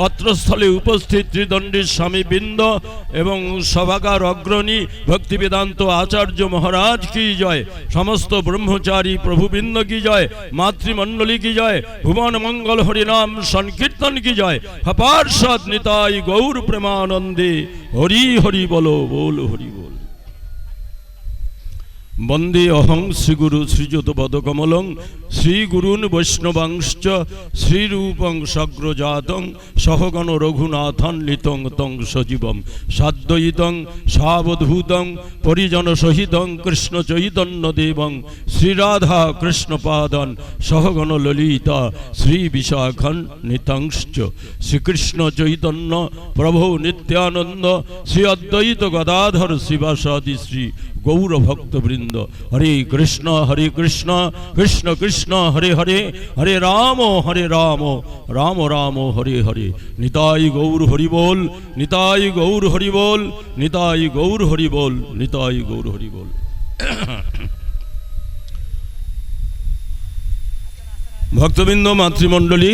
অত্রস্থলে উপস্থিত ত্রিদণ্ডী স্বামীবৃন্দ এবং সভাকার অগ্রণী ভক্তি বেদান্ত আচার্য মহারাজ কি জয়, সমস্ত ব্রহ্মচারী প্রভুবৃন্দ কি জয়, মাতৃমণ্ডলী কি জয়, ভুবন মঙ্গল হরিনাম সংকীর্তন কি জয়, পার্ষদ নিতাই গৌর প্রেমানন্দে হরি হরি বলো, বল হরি বল। বন্দে অহং শ্রীগুরু শ্রীযুতপদকমলং শ্রীগুরুন বৈষ্ণবাংশ্চ শ্রীরূপং সগ্রজাতং সহগণ রঘুনাথান্বিতং তং সজীবম সাদ্বৈতং সাবধূতং পরিজন সহিতং কৃষ্ণ চৈতন্যদেবং শ্রীরাধা কৃষ্ণপাদন সহগণ ললিতা শ্রীবিশাখান্বিতংশ্চ শ্রীকৃষ্ণ চৈতন্য প্রভু নিত্যানন্দ শ্রী অদ্বৈত গদাধর শিবাসাদি শ্রী গৌর ভক্তবৃন্দ। হরে কৃষ্ণ কৃষ্ণ কৃষ্ণ হরে হরে, হরে রাম রাম রাম হরে হরে। নিতাই গৌর হরি বল, নিতাই গৌর হরি বল, নিতাই গৌর হরি বল, নিতাই গৌর হরি বল। ভক্তবৃন্দ, মাতৃমণ্ডলী,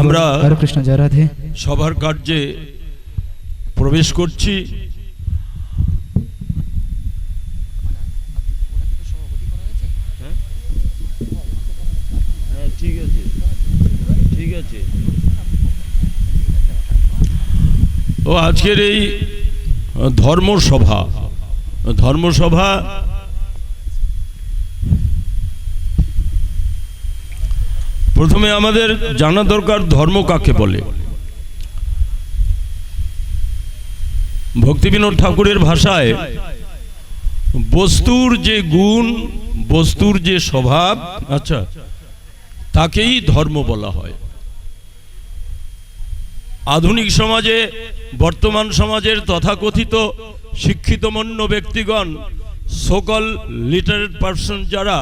আমরা কৃষ্ণ জয় রাধে সভার কার্যে প্রবেশ করছি। ঠিক আছে। ও আজকের এই ধর্মসভা প্রথমে আমাদের জানা দরকার ধর্ম কাকে বলে। ভক্তিবিনোদ ঠাকুরের ভাষায় বস্তুর যে গুণ, বস্তুর যে স্বভাব, আচ্ছা, তাকেই ধর্ম বলা হয়। আধুনিক সমাজে, বর্তমান সমাজের তথাকথিত শিক্ষিতমন্য ব্যক্তিগণ, সকল লিটারেট পার্সন যারা,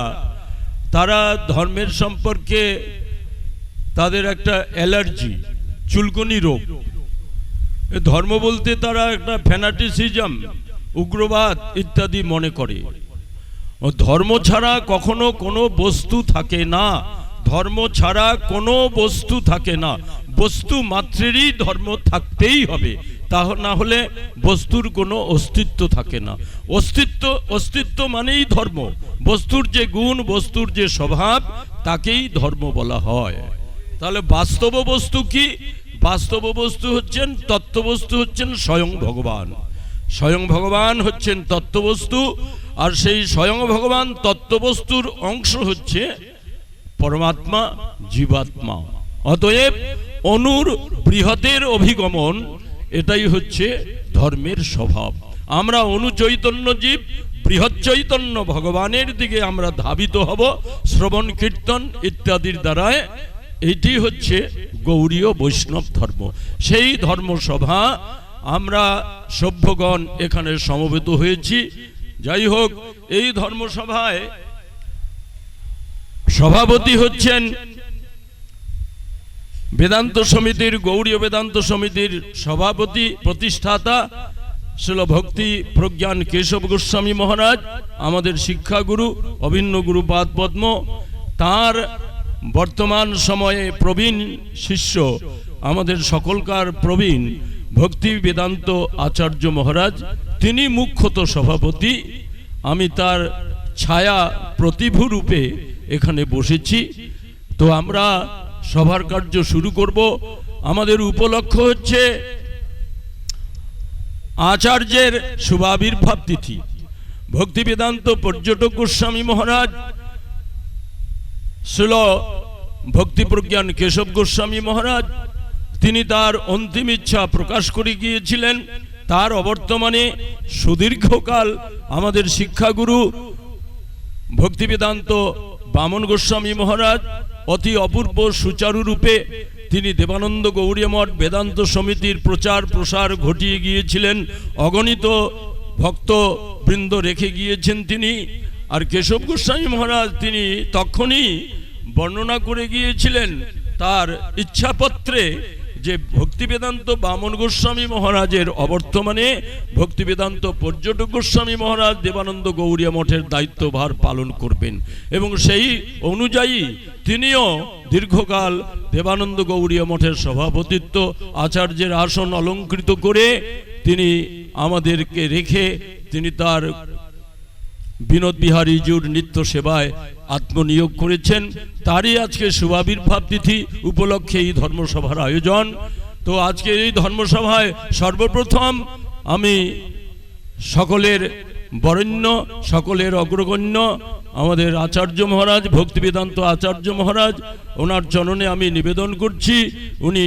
তারা ধর্মের সম্পর্কে তাদের একটা অ্যালার্জি, চুলকুনি রোগ। ধর্ম বলতে তারা একটা ফ্যানাটিসিজম, উগ্রবাদ ইত্যাদি মনে করে। ধর্ম ছাড়া কখনো কোনো বস্তু থাকে না, ধর্ম ছাড়া কোনো বস্তু থাকে না। বস্তু মাত্রেরই ধর্ম থাকতেই হবে, তা না হলে বস্তুর কোনো অস্তিত্ব থাকে না। অস্তিত্ব মানেই ধর্ম। বস্তুর যে গুণ, বস্তুর যে স্বভাব, তাকেই ধর্ম বলা হয়। তাহলে বাস্তব বস্তু কি? বাস্তব বস্তু হচ্ছেন, তত্ত্ববস্তু হচ্ছেন স্বয়ং ভগবান। স্বয়ং ভগবান হচ্ছেন তত্ত্ববস্তু, আর সেই স্বয়ং ভগবান তত্ত্ববস্তুর অংশ হচ্ছে পরমাত্মা, জীবাত্মা। অতএব অনুর বৃহতের অভিগমন, এটাই হচ্ছে ধর্মের স্বভাব। আমরা অনু চৈতন্য জীব, বৃহৎ চৈতন্য ভগবানের দিকে আমরা ধাবিত হব শ্রবণ কীর্তন ইত্যাদির দ্বারায়। এটি হচ্ছে গৌড়ীয় বৈষ্ণব ধর্ম। সেই ধর্মসভা আমরা সভ্যগণ এখানে সমবেত হয়েছি। যাই হোক, এই ধর্মসভায় সভাপতি হচ্ছেন বেদান্ত সমিতির, গৌড়ীয় বেদান্ত সমিতির সভাপতি প্রতিষ্ঠাতা শ্রীল ভক্তি প্রজ্ঞান কেশব গোস্বামী মহারাজ, আমাদের শিক্ষাগুরু, অভিন্ন গুরুপাদ পদ্ম। তার বর্তমান সময়ে প্রবীণ শিষ্য, আমাদের সকলকার প্রবীণ ভক্তি বেদান্ত আচার্য মহারাজ, তিনি মুখ্যত সভাপতি। আমি তার ছায়া প্রতিভু রূপে এখানে বসেছি। তো আমরা সভার কার্য শুরু করব। আমাদের উপলক্ষ হচ্ছে আচার্যের শুভাবির্ভাব তিথি। ভক্তি বেদান্ত পর্যটক গোস্বামী মহারাজ শ্রীল ভক্তি প্রজ্ঞান কেশব গোস্বামী মহারাজ, তিনি তার অন্তিম ইচ্ছা প্রকাশ করে গিয়েছিলেন। তার অবর্তমানে সুদীর্ঘকাল আমাদের শিক্ষাগুরু ভক্তি বেদান্ত বামন গোস্বামী মহারাজ অতি অপূর্ব সুচারুরূপে তিনি দেবানন্দ গৌড়ীয় মঠ বেদান্ত সমিতির প্রচার প্রসার ঘটিয়ে গিয়েছিলেন। অগণিত ভক্তবৃন্দ রেখে গিয়েছেন তিনি। আর কেশব গোস্বামী মহারাজ তিনি তখনই বর্ণনা করে গিয়েছিলেন তার ইচ্ছাপত্রে যে ভক্তিবেদান্ত বামন গোস্বামী মহারাজের অবর্তমানে ভক্তিবেদান্ত পর্যটক গোস্বামী মহারাজ দেবানন্দ গৌড়িয়া মঠের দায়িত্বভার পালন করবেন এবং সেই অনুযায়ী তিনিও দীর্ঘকাল দেবানন্দ গৌড়িয়া মঠের সভাপতিত্ব আচার্যের আসন অলঙ্কৃত করে তিনি আমাদেরকে রেখে তিনি তার বিনোদ বিহারী জিউর নিত্য সেবায় আত্মনিয়োগ করেছেন। তারই আজকে শুভাবির্ভাব তিথি উপলক্ষে এই ধর্মসভার আয়োজন। তো আজকে এই ধর্মসভায় সর্বপ্রথম আমি সকলের বরেণ্য সকলের অগ্রগণ্য আমাদের আচার্য মহারাজ ভক্তিবেদান্ত আচার্য মহারাজ ওনার চরণে আমি নিবেদন করছি উনি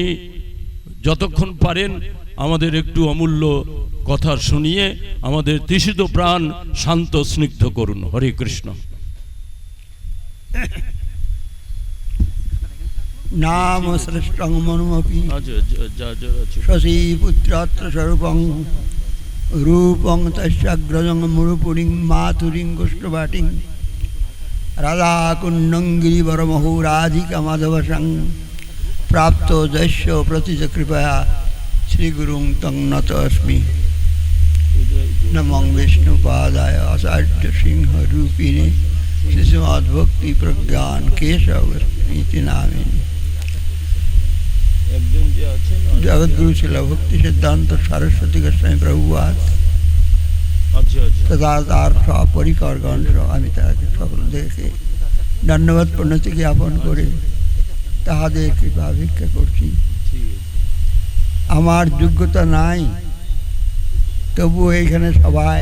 যতক্ষণ পারেন আমাদের একটু অমূল্য কথা শুনিয়ে আমাদের তৃষিত প্রাণ শান্ত স্নিগ্ধ করুন। হরে কৃষ্ণ। নাম শ্রেষ্ঠং মনুমপি শশী পুত্রাত্র স্বরূপং রূপং তস্যাগ্রজং মুরুপুরিং মাথুরিং গোষ্ঠবাটিং রাধা কুণ্ডং গিরিবরমহু রাধিকা মাধবসং প্রাপ্ত যস্য প্রতিচ কৃপয়া শ্রীগুরুং তং নত अस्मि। নমঃ বিষ্ণুপাদায় আচার্য সিংহ রূপিণে শ্রীমদ্ভক্তি প্রজ্ঞান কেশবস্মৃতি নামিনী। জগদ্গুরু ছিল ভক্তি সিদ্ধান্ত সরস্বতী গোস্বামী প্রভুপাদ তথা তার সপরিকরগণ আমি তাকে সকল দেখে ধন্যবাদ প্রণতি জ্ঞাপন করে তাহাদের কৃপা ভিক্ষা করছি। আমার যোগ্যতা নাই, তবু এইখানে সবাই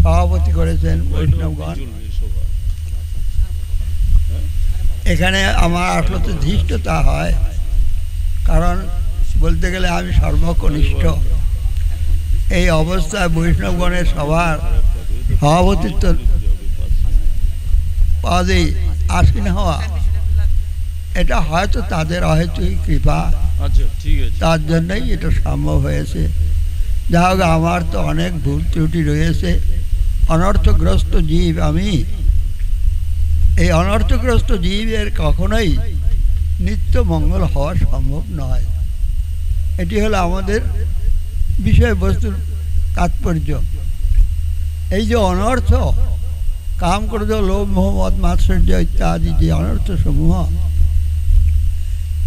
সভাপতি করেছেন বৈষ্ণবগণ। এখানে আমার আসলে ধৃষ্টতা হয়, কারণ বলতে গেলে আমি সর্বকনিষ্ঠ। এই অবস্থায় বৈষ্ণবগণের সভার সভাপতিত্ব পদে আসীন হওয়া, এটা হয়তো তাদের অহেতুই কৃপা, তার জন্যই এটা সম্ভব হয়েছে। যা হোক, আমার তো অনেক ভুল ত্রুটি রয়েছে, অনর্থগ্রস্ত জীব আমি। এই অনর্থগ্রস্ত জীবের কখনোই নিত্য মঙ্গল হওয়া সম্ভব নয়। এটি হলো আমাদের বিষয়বস্তুর তাৎপর্য। এই যে অনর্থ, কাম ক্রোধ লোভ মোহ মদ মাৎসর্য ইত্যাদি যে অনর্থ সমূহ,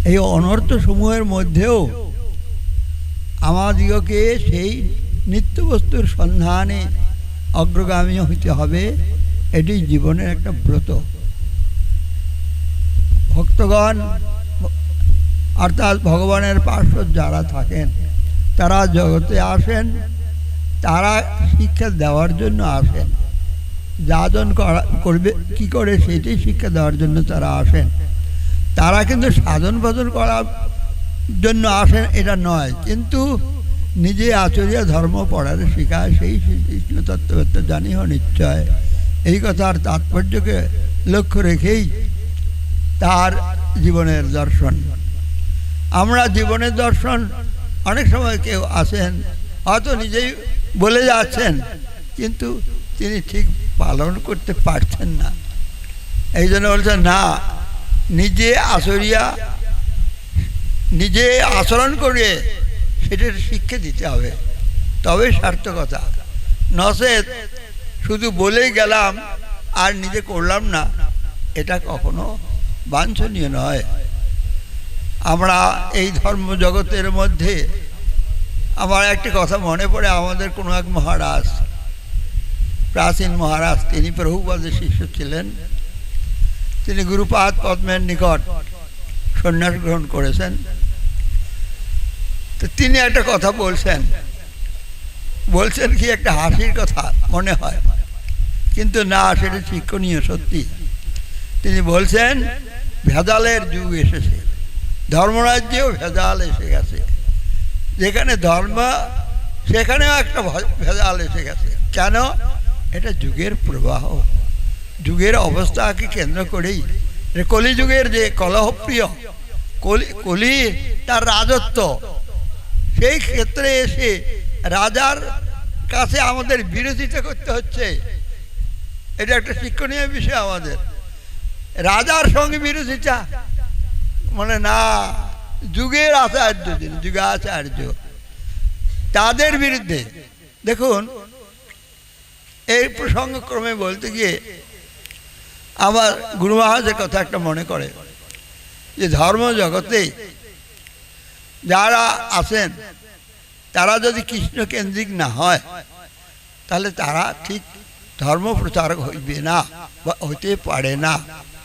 এই অনর্থ সমূহের মধ্যেও আমাদিগকে সেই নিত্যবস্তুর সন্ধানে অগ্রগামী হইতে হবে। এটি জীবনের একটা ব্রত। ভক্তগণ অর্থাৎ ভগবানের পার্শ্ব যারা থাকেন, তারা জগতে আসেন, তারা শিক্ষা দেওয়ার জন্য আসেন। যাজন করবে কি করে সেটাই শিক্ষা দেওয়ার জন্য তারা আসেন। তারা কিন্তু সাধন ভজন করার জন্য আসেন এটা নয়, কিন্তু নিজে আচর্য ধর্ম পড়ার শেখায়, সেই কৃষ্ণ তত্ত্ববেত্তা জানিও নিশ্চয়। এই কথার তাৎপর্যকে লক্ষ্য রেখেই তার জীবনের দর্শন। আমরা জীবনের দর্শন অনেক সময় কেউ আসেন, হয়তো নিজেই বলে যাচ্ছেন, কিন্তু তিনি ঠিক পালন করতে পারছেন না। এই জন্য বলছেন না, নিজে আচরিয়া নিজে আচরণ করে সেটার শিক্ষা দিতে হবে, তবে সার্থকতা। নচেত শুধু বলেই গেলাম আর নিজে করলাম না, এটা কখনো বাঞ্ছনীয় নয়। আমরা এই ধর্ম জগতের মধ্যে আমার একটি কথা মনে পড়ে, আমাদের কোনো এক মহারাজ, প্রাচীন মহারাজ, তিনি প্রভুপাদের শিষ্য ছিলেন। তিনি গুরুপাদ পদ্মের নিকট সন্ন্যাস গ্রহণ করেছেন। তো তিনি একটা কথা বলছেন কি একটা হাসির কথা মনে হয়, কিন্তু না, সেটা শিক্ষণীয় সত্যি। তিনি বলছেন, ভেজালের যুগ এসেছে, ধর্মরাজ্যেও ভেজাল এসে গেছে। যেখানে ধর্ম সেখানেও একটা ভেজাল এসে গেছে। কেন? এটা যুগের প্রবাহ, যুগের অবস্থাকে কেন্দ্র করেই। কলিযুগের যে কলহপ্রিয় কলি, তার রাজত্ব, সেই ক্ষেত্রে এসে রাজার কাছে আমাদের বিরোধিতা করতে হচ্ছে। এটা একটা শিক্ষণীয় বিষয় আমাদের। রাজার সঙ্গে বিরোধিতা মানে না, যুগের আচার্য যিনি যুগাচার্য, তাদের বিরুদ্ধে দেখুন, এই প্রসঙ্গক্রমে বলতে গিয়ে আমার গুরু মহারাজের কথা একটা মনে করে যে ধর্ম জগতে যারা আছেন তারা যদি কৃষ্ণ কেন্দ্রিক না হয় তাহলে তারা ঠিক ধর্ম প্রচারক হইবে না বা হইতে পারে না।